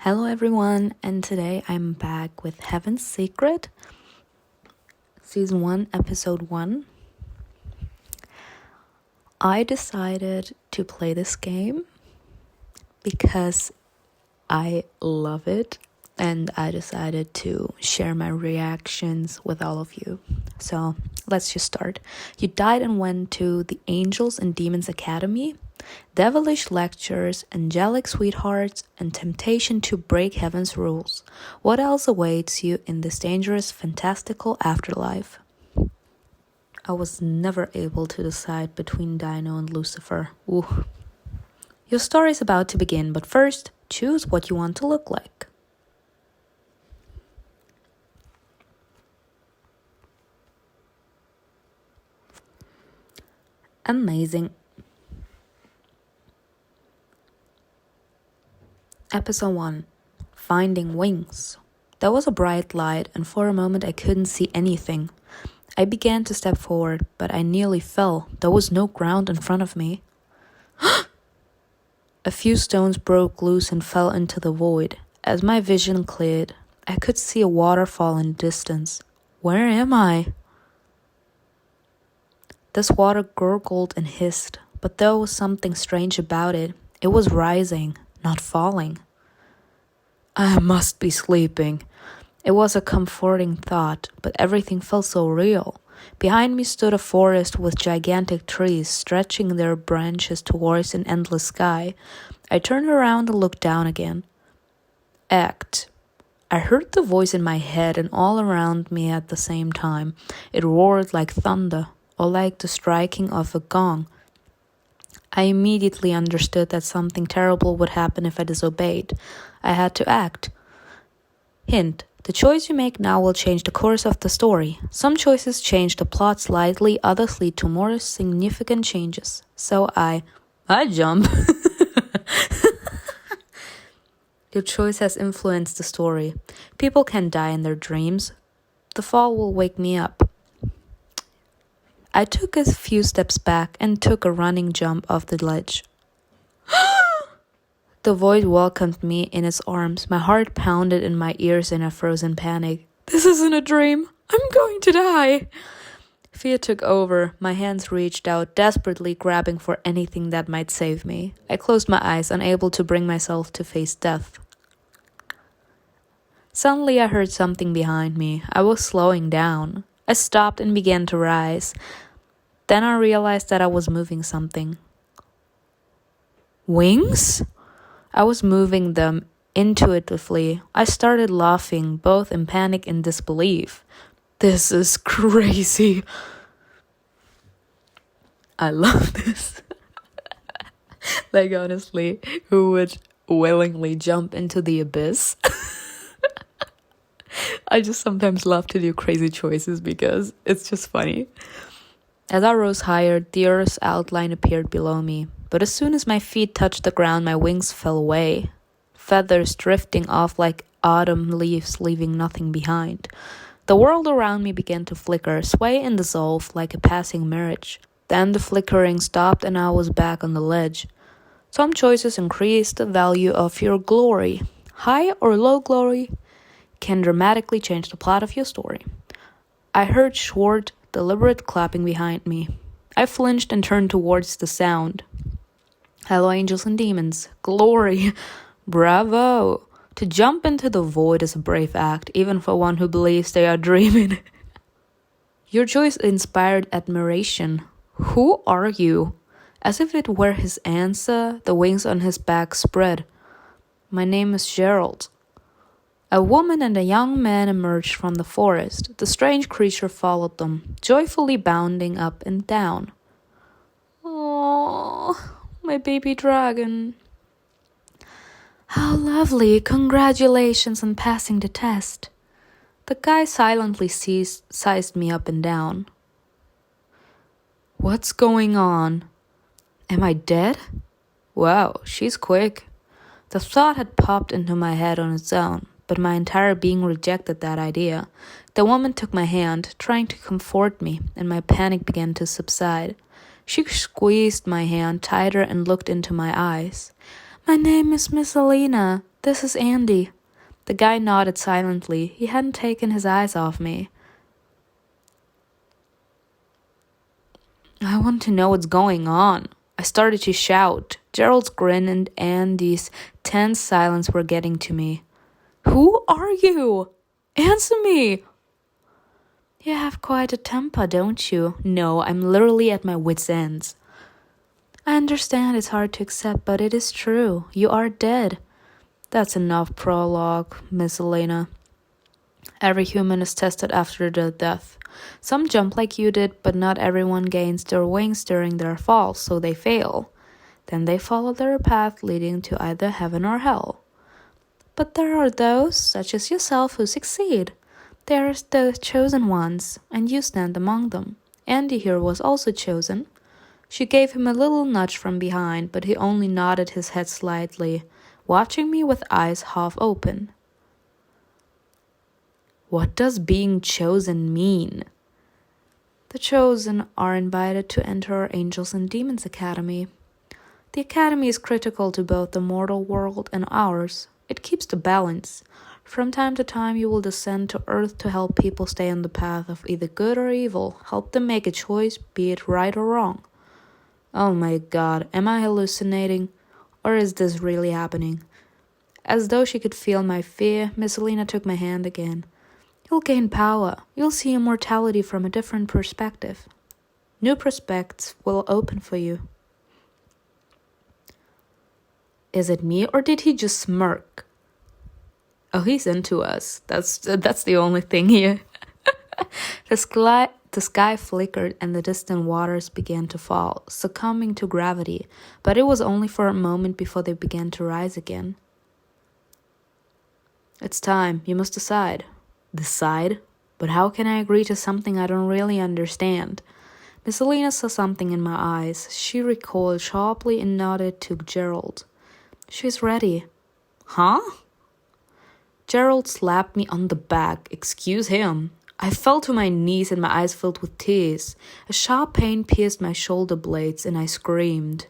Hello everyone, and today I'm back with Heaven's Secret, Season 1, Episode 1. I decided to play this game because I love it, and I decided to share my reactions with all of you. So let's just start. You died and went to the Angels and Demons Academy. Devilish lectures, angelic sweethearts, and temptation to break heaven's rules. What else awaits you in this dangerous, fantastical afterlife? I was never able to decide between Dino and Lucifer. Ooh. Your story is about to begin, but first, choose what you want to look like. Amazing. Episode 1. Finding Wings. There was a bright light, and for a moment I couldn't see anything. I began to step forward, but I nearly fell. There was no ground in front of me. A few stones broke loose and fell into the void. As my vision cleared, I could see a waterfall in the distance. Where am I? This water gurgled and hissed, but there was something strange about it. It was rising, not falling. I must be sleeping. It was a comforting thought, but everything felt so real. Behind me stood a forest with gigantic trees stretching their branches towards an endless sky. I turned around and looked down again. Act. I heard the voice in my head and all around me at the same time. It roared like thunder, or like the striking of a gong. I immediately understood that something terrible would happen if I disobeyed. I had to act. Hint: the choice you make now will change the course of the story. Some choices change the plot slightly, others lead to more significant changes. So I jump. Your choice has influenced the story. People can die in their dreams. The fall will wake me up. I took a few steps back and took a running jump off the ledge. The void welcomed me in its arms. My heart pounded in my ears in a frozen panic. This isn't a dream. I'm going to die. Fear took over. My hands reached out, desperately grabbing for anything that might save me. I closed my eyes, unable to bring myself to face death. Suddenly, I heard something behind me. I was slowing down. I stopped and began to rise. Then I realized that I was moving something. Wings? I was moving them intuitively. I started laughing, both in panic and disbelief. This is crazy. I love this. Like, honestly, who would willingly jump into the abyss? I just sometimes love to do crazy choices because it's just funny. As I rose higher, the earth's outline appeared below me. But as soon as my feet touched the ground, my wings fell away, feathers drifting off like autumn leaves, leaving nothing behind. The world around me began to flicker, sway and dissolve like a passing mirage. Then the flickering stopped and I was back on the ledge. Some choices increase the value of your glory. High or low glory can dramatically change the plot of your story. I heard short, deliberate clapping behind me. I flinched and turned towards the sound. Hello, angels and demons. Glory. Bravo. To jump into the void is a brave act, even for one who believes they are dreaming. Your choice inspired admiration. Who are you? As if it were his answer, the wings on his back spread. My name is Gerald. A woman and a young man emerged from the forest. The strange creature followed them, joyfully bounding up and down. Oh, my baby dragon. How lovely. Congratulations on passing the test. The guy silently sized me up and down. What's going on? Am I dead? Wow, she's quick. The thought had popped into my head on its own, but my entire being rejected that idea. The woman took my hand, trying to comfort me, and my panic began to subside. She squeezed my hand tighter and looked into my eyes. My name is Miss Alina. This is Andy. The guy nodded silently. He hadn't taken his eyes off me. I want to know what's going on. I started to shout. Gerald's grin and Andy's tense silence were getting to me. Who are you? Answer me! You have quite a temper, don't you? No, I'm literally at my wit's ends. I understand it's hard to accept, but it is true. You are dead. That's enough prologue, Miss Elena. Every human is tested after their death. Some jump like you did, but not everyone gains their wings during their fall, so they fail. Then they follow their path leading to either heaven or hell. But there are those, such as yourself, who succeed. They are the chosen ones, and you stand among them. Andy here was also chosen. She gave him a little nudge from behind, but he only nodded his head slightly, watching me with eyes half open. What does being chosen mean? The chosen are invited to enter Angels and Demons Academy. The academy is critical to both the mortal world and ours. It keeps the balance. From time to time you will descend to Earth to help people stay on the path of either good or evil, help them make a choice, be it right or wrong. Oh my God, am I hallucinating? Or is this really happening? As though she could feel my fear, Miss Elena took my hand again. You'll gain power. You'll see immortality from a different perspective. New prospects will open for you. Is it me, or did he just smirk? Oh, he's into us. That's the only thing here. The sky flickered and the distant waters began to fall, succumbing to gravity, but it was only for a moment before they began to rise again. It's time. You must decide. Decide? But how can I agree to something I don't really understand? Miss Elena saw something in my eyes. She recoiled sharply and nodded to Gerald. She's ready. Huh? Gerald slapped me on the back. Excuse him. I fell to my knees and my eyes filled with tears. A sharp pain pierced my shoulder blades and I screamed.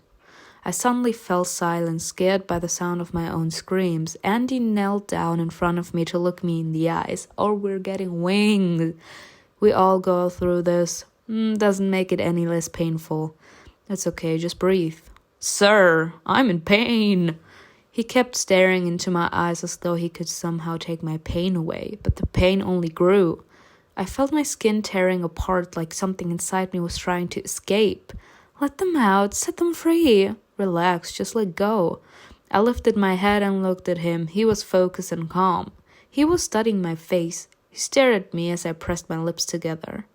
I suddenly fell silent, scared by the sound of my own screams. Andy knelt down in front of me to look me in the eyes. Oh, we're getting winged. We all go through this. Doesn't make it any less painful. It's okay, just breathe. Sir, I'm in pain. He kept staring into my eyes as though he could somehow take my pain away, but the pain only grew. I felt my skin tearing apart like something inside me was trying to escape. Let them out, set them free. Relax, just let go. I lifted my head and looked at him. He was focused and calm. He was studying my face. He stared at me as I pressed my lips together.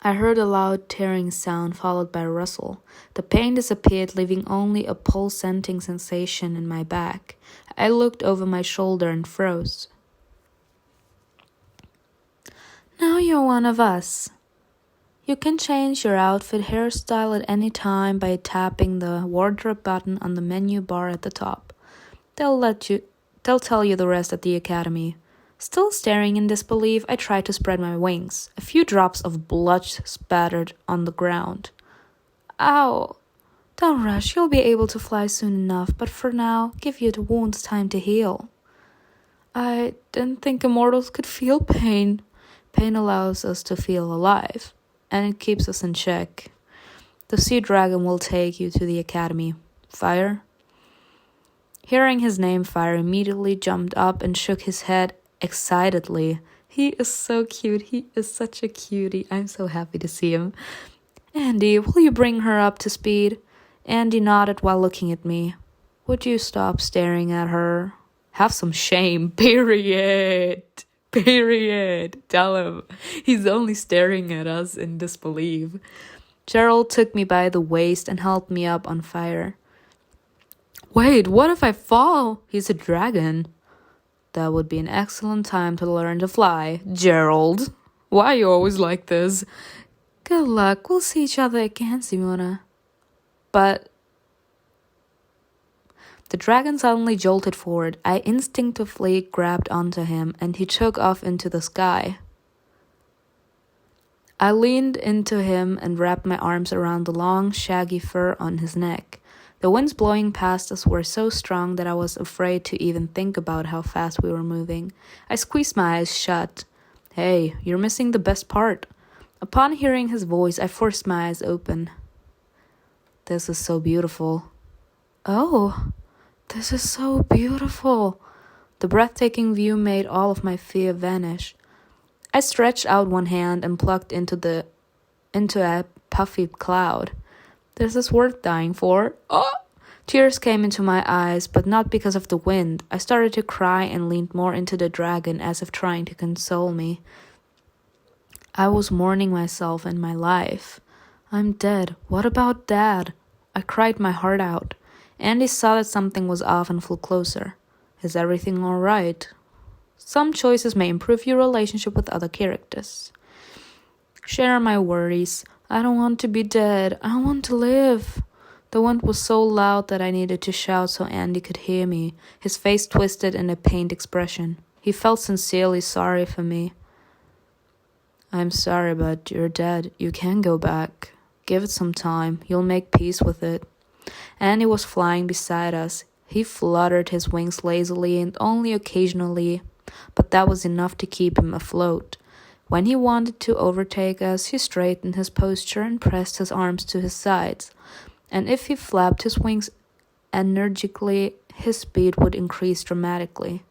I heard a loud tearing sound followed by a rustle. The pain disappeared, leaving only a pulsating sensation in my back. I looked over my shoulder and froze. Now you're one of us. You can change your outfit hairstyle at any time by tapping the wardrobe button on the menu bar at the top. They'll tell you the rest at the academy. Still staring in disbelief, I tried to spread my wings. A few drops of blood spattered on the ground. Ow! Don't rush, you'll be able to fly soon enough, but for now, give your wounds time to heal. I didn't think immortals could feel pain. Pain allows us to feel alive, and it keeps us in check. The sea dragon will take you to the academy. Fire? Hearing his name, Fire immediately jumped up and shook his head excitedly. He is so cute. He is such a cutie. I'm so happy to see him. Andy, will you bring her up to speed? Andy nodded while looking at me. Would you stop staring at her? Have some shame, period. Period. Tell him. He's only staring at us in disbelief. Gerald took me by the waist and helped me up on Fire. Wait, what if I fall? He's a dragon. That would be an excellent time to learn to fly. Gerald, why are you always like this? Good luck. We'll see each other again, Simona. But the dragon suddenly jolted forward. I instinctively grabbed onto him, and he took off into the sky. I leaned into him and wrapped my arms around the long, shaggy fur on his neck. The winds blowing past us were so strong that I was afraid to even think about how fast we were moving. I squeezed my eyes shut. Hey, you're missing the best part. Upon hearing his voice, I forced my eyes open. This is so beautiful. Oh, this is so beautiful. The breathtaking view made all of my fear vanish. I stretched out one hand and plucked into a puffy cloud. This is worth dying for. Oh! Tears came into my eyes, but not because of the wind. I started to cry and leaned more into the dragon as if trying to console me. I was mourning myself and my life. I'm dead. What about Dad? I cried my heart out. Andy saw that something was off and flew closer. Is everything all right? Some choices may improve your relationship with other characters. Share my worries. I don't want to be dead. I want to live. The wind was so loud that I needed to shout so Andy could hear me. His face twisted in a pained expression. He felt sincerely sorry for me. I'm sorry, but you're dead. You can go back. Give it some time. You'll make peace with it. Andy was flying beside us. He fluttered his wings lazily and only occasionally, but that was enough to keep him afloat. When he wanted to overtake us, he straightened his posture and pressed his arms to his sides. And if he flapped his wings energically, his speed would increase dramatically.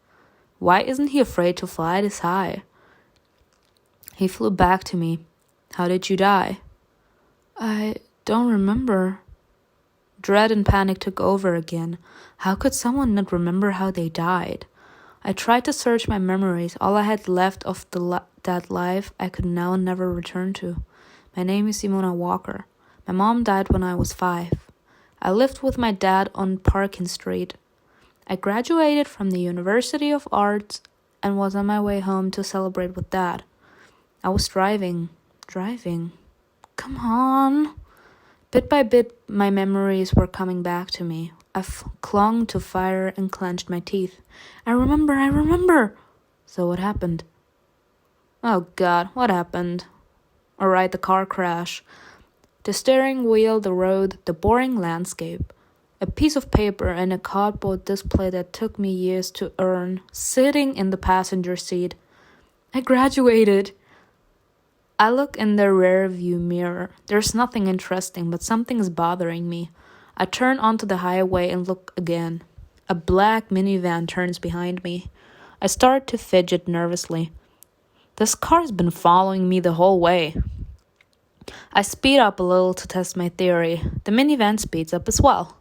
Why isn't he afraid to fly this high? He flew back to me. How did you die? I don't remember. Dread and panic took over again. How could someone not remember how they died? I tried to search my memories, all I had left of that life I could now never return to. My name is Simona Walker. My mom died when I was 5. I lived with my dad on Parkin Street. I graduated from the University of Arts and was on my way home to celebrate with Dad. I was driving. Come on. Bit by bit, my memories were coming back to me. I clung to fire and clenched my teeth. I remember. So what happened? Oh God, what happened? Alright, the car crash. The steering wheel, the road, the boring landscape. A piece of paper and a cardboard display that took me years to earn, sitting in the passenger seat. I graduated. I look in the rear view mirror. There's nothing interesting, but something is bothering me. I turn onto the highway and look again. A black minivan turns behind me. I start to fidget nervously. This car's been following me the whole way. I speed up a little to test my theory. The minivan speeds up as well.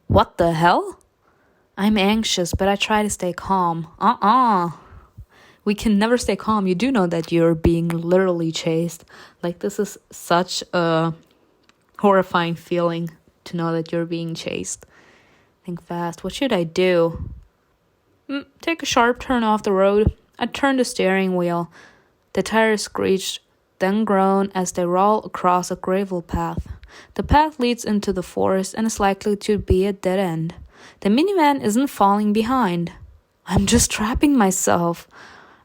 What the hell? I'm anxious, but I try to stay calm. We can never stay calm. You do know that you're being literally chased. Like, this is such a horrifying feeling to know that you're being chased. Think fast. What should I do? Take a sharp turn off the road. I turn the steering wheel. The tires screech, then groan as they roll across a gravel path. The path leads into the forest and is likely to be a dead end. The minivan isn't falling behind. I'm just trapping myself.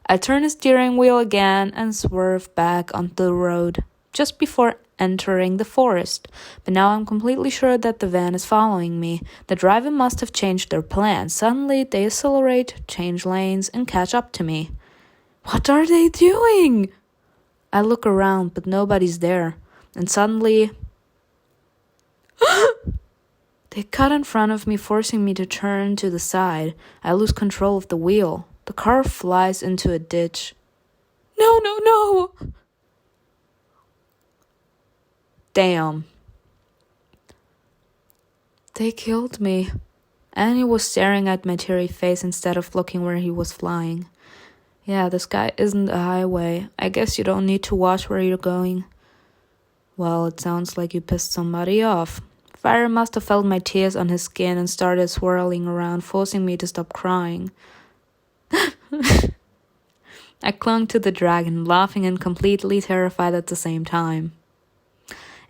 I turn the steering wheel again and swerve back onto the road just before entering the forest. But now I'm completely sure that the van is following me. The driver must have changed their plan. Suddenly they accelerate, change lanes, and catch up to me. What are they doing? I look around, but nobody's there. And suddenly, they cut in front of me, forcing me to turn to the side. I lose control of the wheel. The car flies into a ditch. No! Damn. They killed me. Annie was staring at my teary face instead of looking where he was flying. Yeah, the sky isn't a highway. I guess you don't need to watch where you're going. Well, it sounds like you pissed somebody off. Fire must have felt my tears on his skin and started swirling around, forcing me to stop crying. I clung to the dragon, laughing and completely terrified at the same time.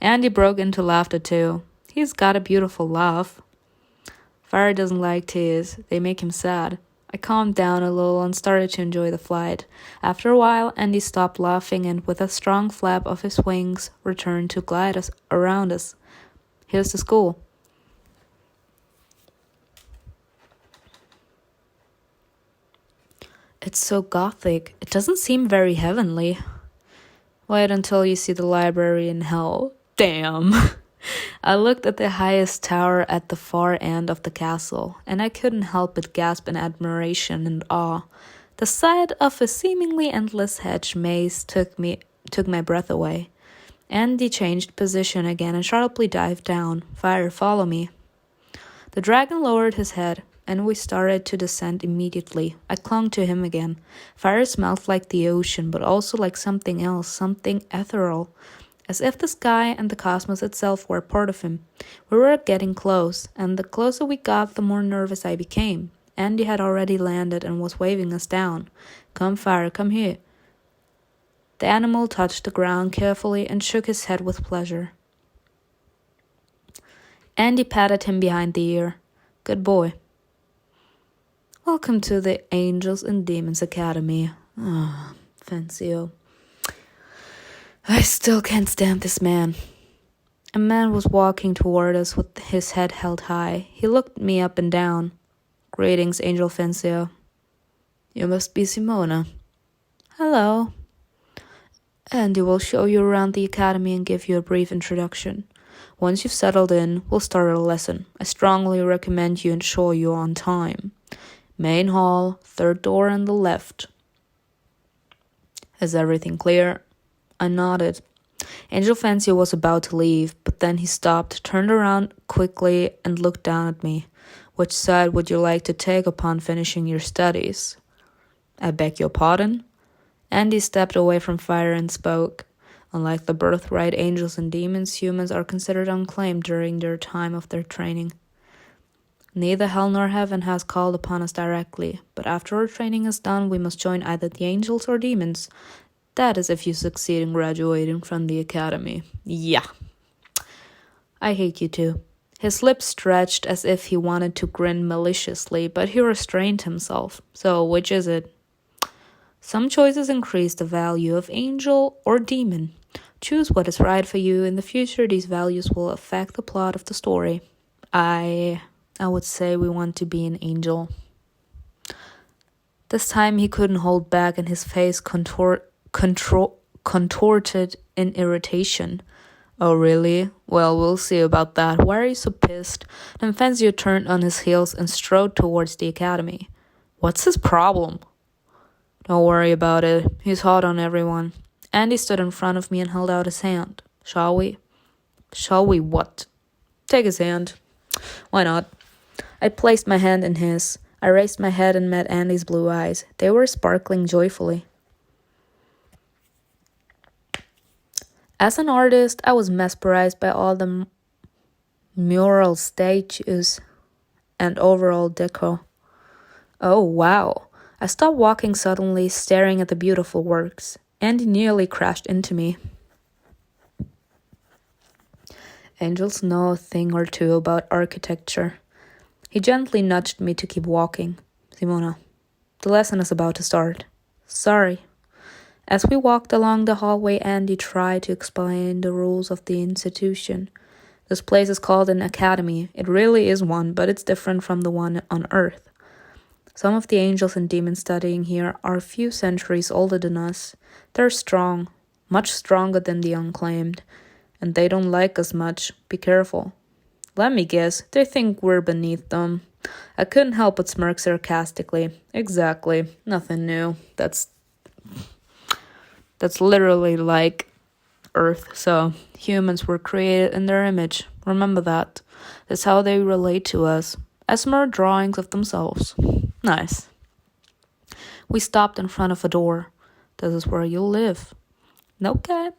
Andy broke into laughter too. He's got a beautiful laugh. Fire doesn't like tears. They make him sad. I calmed down a little and started to enjoy the flight. After a while, Andy stopped laughing and, with a strong flap of his wings, returned to glide us around us. Here's the school. It's so gothic. It doesn't seem very heavenly. Wait until you see the library in hell. Damn. I looked at the highest tower at the far end of the castle, and I couldn't help but gasp in admiration and awe. The sight of a seemingly endless hedge maze took my breath away. Andy changed position again and sharply dived down. Fire, follow me. The dragon lowered his head, and we started to descend immediately. I clung to him again. Fire smelled like the ocean, but also like something else, something ethereal, as if the sky and the cosmos itself were part of him. We were getting close, and the closer we got, the more nervous I became. Andy had already landed and was waving us down. Come, Fire, come here. The animal touched the ground carefully and shook his head with pleasure. Andy patted him behind the ear. Good boy. Welcome to the Angels and Demons Academy. Ah, Fancio. I still can't stand this man. A man was walking toward us with his head held high. He looked me up and down. Greetings, Angel Fancio. You must be Simona. Hello. Andy will show you around the academy and give you a brief introduction. Once you've settled in, we'll start a lesson. I strongly recommend you ensure you're on time. Main hall, third door on the left. Is everything clear? I nodded. Angel Fancy was about to leave, but then he stopped, turned around quickly, and looked down at me. Which side would you like to take upon finishing your studies? I beg your pardon? Andy stepped away from Fire and spoke. Unlike the birthright angels and demons, humans are considered unclaimed during their time of their training. Neither hell nor heaven has called upon us directly, but after our training is done, we must join either the angels or demons. That is if you succeed in graduating from the academy. Yeah. I hate you too. His lips stretched as if he wanted to grin maliciously, but he restrained himself. So, which is it? Some choices increase the value of angel or demon. Choose what is right for you. In the future, these values will affect the plot of the story. I would say we want to be an angel. This time he couldn't hold back and his face contorted in irritation. Oh, really? Well, we'll see about that. Why are you so pissed? Then Fenzio turned on his heels and strode towards the academy. What's his problem? Don't worry about it. He's hot on everyone. Andy stood in front of me and held out his hand. Shall we? Shall we what? Take his hand. Why not? I placed my hand in his. I raised my head and met Andy's blue eyes. They were sparkling joyfully. As an artist, I was mesmerized by all the mural statues and overall decor. Oh, wow. I stopped walking suddenly, staring at the beautiful works. Andy nearly crashed into me. Angels know a thing or two about architecture. He gently nudged me to keep walking. Simona, the lesson is about to start. Sorry. As we walked along the hallway, Andy tried to explain the rules of the institution. This place is called an academy. It really is one, but it's different from the one on Earth. Some of the angels and demons studying here are a few centuries older than us. They're strong, much stronger than the unclaimed, and they don't like us much. Be careful. Let me guess, they think we're beneath them. I couldn't help but smirk sarcastically. Exactly, nothing new. That's literally like Earth, so humans were created in their image. Remember that. That's how they relate to us, as mere drawings of themselves. Nice. We stopped in front of a door. This is where you'll live. Okay.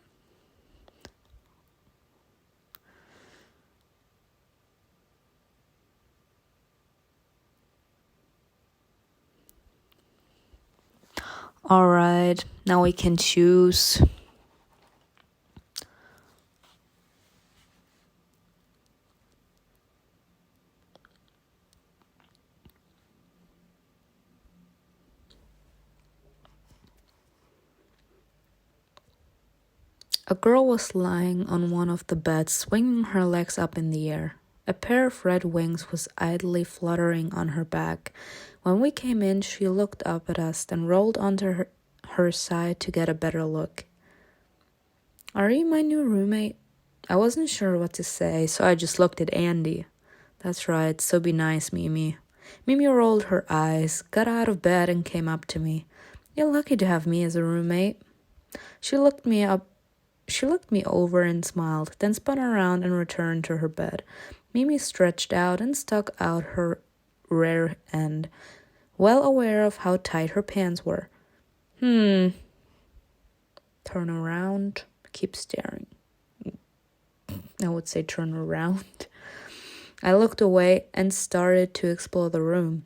Alright, now we can choose. A girl was lying on one of the beds, swinging her legs up in the air. A pair of red wings was idly fluttering on her back. When we came in, she looked up at us, then rolled onto her side to get a better look. "Are you my new roommate?" I wasn't sure what to say, so I just looked at Andy. "That's right, so be nice, Mimi." Mimi rolled her eyes, got out of bed, and came up to me. "You're lucky to have me as a roommate." She looked me over and smiled, then spun around and returned to her bed. Mimi stretched out and stuck out her rear end, well aware of how tight her pants were. Turn around, keep staring. I would say turn around. I looked away and started to explore the room.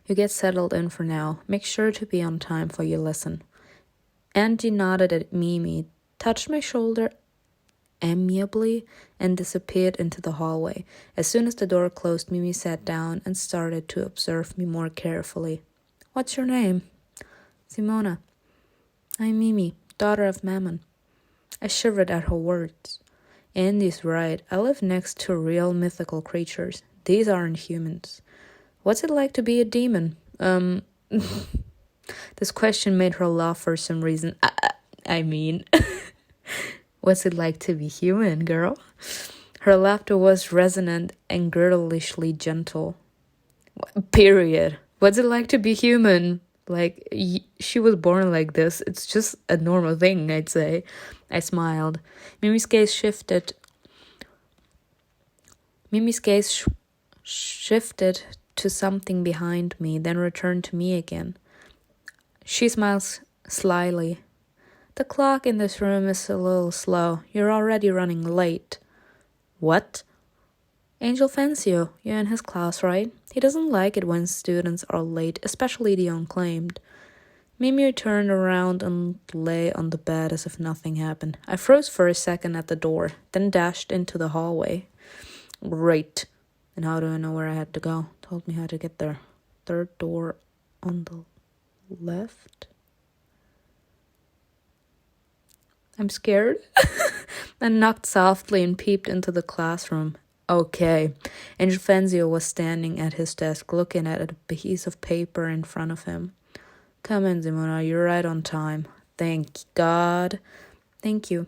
"You get settled in for now. Make sure to be on time for your lesson." Andy nodded at Mimi, touched my shoulder amiably, and disappeared into the hallway. As soon as the door closed, Mimi sat down and started to observe me more carefully. "What's your name?" "Simona." "I'm Mimi, daughter of Mammon." I shivered at her words. Andy's right. I live next to real mythical creatures. These aren't humans. What's it like to be a demon? This question made her laugh for some reason. I mean, what's it like to be human, girl? Her laughter was resonant and girlishly gentle. Period. What's it like to be human? Like, she was born like this. It's just a normal thing, I'd say. I smiled. Mimi's gaze shifted. Shifted to something behind me, then returned to me again. She smiles slyly. "The clock in this room is a little slow. You're already running late." "What?" "Angel Fencio, you're in his class, right? He doesn't like it when students are late, especially the unclaimed." Mimi turned around and lay on the bed as if nothing happened. I froze for a second at the door, then dashed into the hallway. Great. And how do I know where I had to go? Told me how to get there. Third door on the left. I'm scared. I knocked softly and peeped into the classroom. Okay. Angel Fenzio was standing at his desk, looking at a piece of paper in front of him. "Come in, Simona. You're right on time." "Thank God." "Thank you."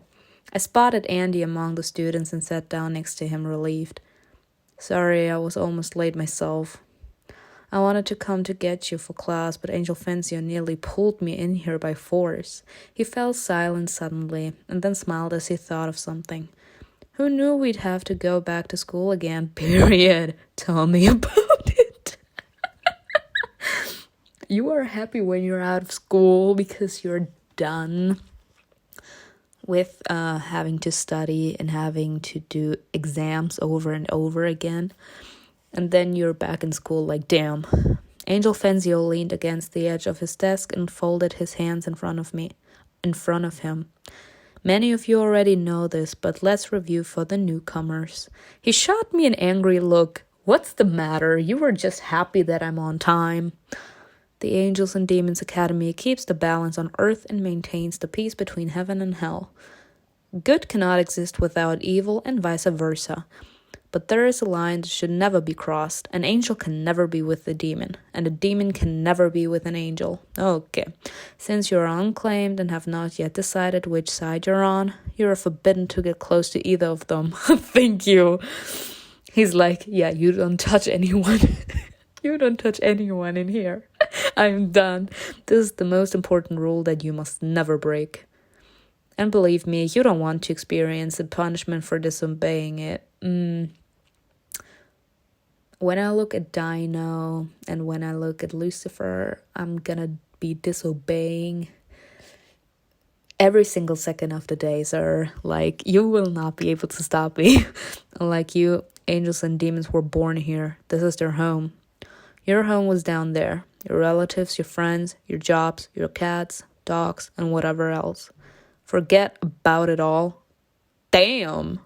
I spotted Andy among the students and sat down next to him, relieved. "Sorry, I was almost late myself. I wanted to come to get you for class, but Angel Fencio nearly pulled me in here by force." He fell silent suddenly, and then smiled as he thought of something. "Who knew we'd have to go back to school again? Period. Tell me about it." You are happy when you're out of school because you're done with having to study and having to do exams over and over again. And then you're back in school like, damn. Angel Fenzio leaned against the edge of his desk and folded his hands in front of him. Many of you already know this, but let's review for the newcomers. He shot me an angry look. What's the matter? You were just happy that I'm on time. The Angels and Demons Academy keeps the balance on earth and maintains the peace between heaven and hell. Good cannot exist without evil and vice versa. But there is a line that should never be crossed. An angel can never be with a demon, and a demon can never be with an angel. Okay, since you're unclaimed and have not yet decided which side you're on, you're forbidden to get close to either of them. Thank you. He's like, yeah, you don't touch anyone. You don't touch anyone in here. I'm done. This is the most important rule that you must never break. And believe me, you don't want to experience the punishment for disobeying it. When I look at Dino and when I look at Lucifer, I'm gonna be disobeying every single second of the day, sir. Like, you will not be able to stop me. Like you, angels and demons were born here. This is their home. Your home was down there. Your relatives, your friends, your jobs, your cats, dogs, and whatever else. Forget about it all. Damn!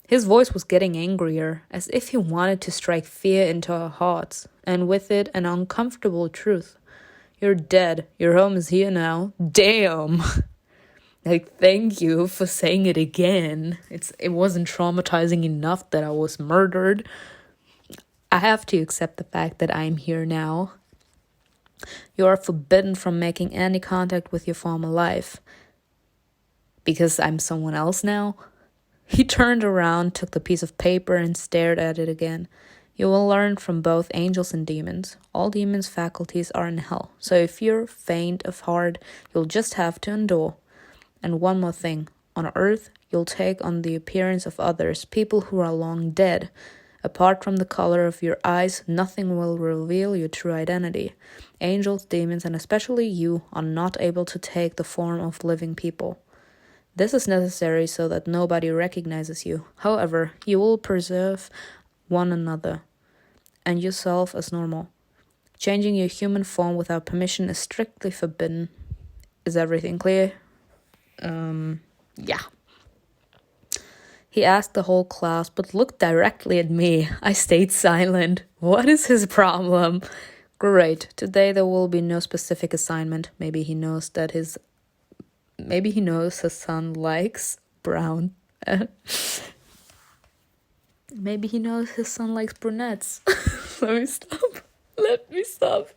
His voice was getting angrier, as if he wanted to strike fear into our hearts, and with it an uncomfortable truth. You're dead. Your home is here now. Damn! Like, thank you for saying it again. It wasn't traumatizing enough that I was murdered. I have to accept the fact that I'm here now. You are forbidden from making any contact with your former life. Because I'm someone else now? He turned around, took the piece of paper, and stared at it again. You will learn from both angels and demons. All demons' faculties are in hell, so if you're faint of heart, you'll just have to endure. And one more thing. On earth, you'll take on the appearance of others, people who are long dead. Apart from the color of your eyes, nothing will reveal your true identity. Angels, demons, and especially you are not able to take the form of living people. This is necessary so that nobody recognizes you. However, you will preserve one another and yourself as normal. Changing your human form without permission is strictly forbidden. Is everything clear? Yeah. He asked the whole class, but looked directly at me. I stayed silent. What is his problem? Great. Today there will be no specific assignment. Maybe he knows his son likes brown. Maybe he knows his son likes brunettes. Let me stop.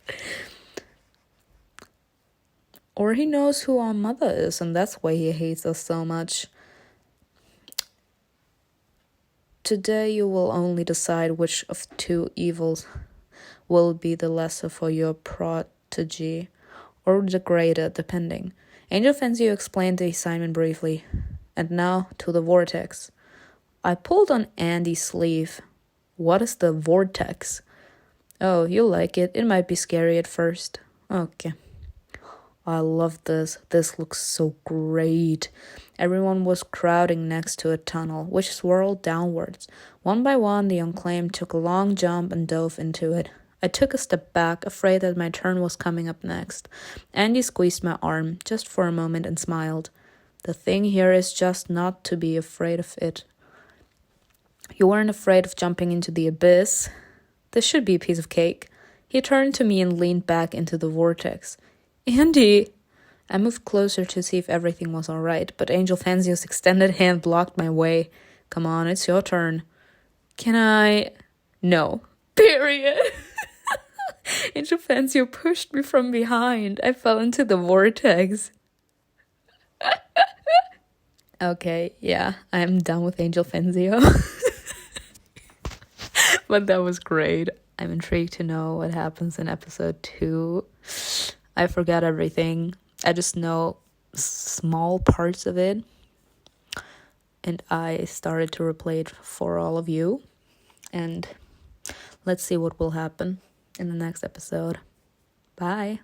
Or he knows who our mother is, and that's why he hates us so much. Today you will only decide which of two evils will be the lesser for your protege, or the greater, depending. Angel Fenzio explained the assignment briefly. And now to the vortex. I pulled on Andy's sleeve. What is the vortex? Oh, you'll like it. It might be scary at first. Okay. I love this. This looks so great. Everyone was crowding next to a tunnel, which swirled downwards. One by one, the unclaimed took a long jump and dove into it. I took a step back, afraid that my turn was coming up next. Andy squeezed my arm, just for a moment, and smiled. The thing here is just not to be afraid of it. You weren't afraid of jumping into the abyss. This should be a piece of cake. He turned to me and leaned back into the vortex. Andy! I moved closer to see if everything was all right, but Angel Fenzio's extended hand blocked my way. Come on, it's your turn. Can I? No. Period. Angel Fenzio pushed me from behind. I fell into the vortex. Okay, yeah, I'm done with Angel Fenzio. But that was great. I'm intrigued to know what happens in episode 2. I forgot everything. I just know small parts of it. And I started to replay it for all of you. And let's see what will happen in the next episode. Bye.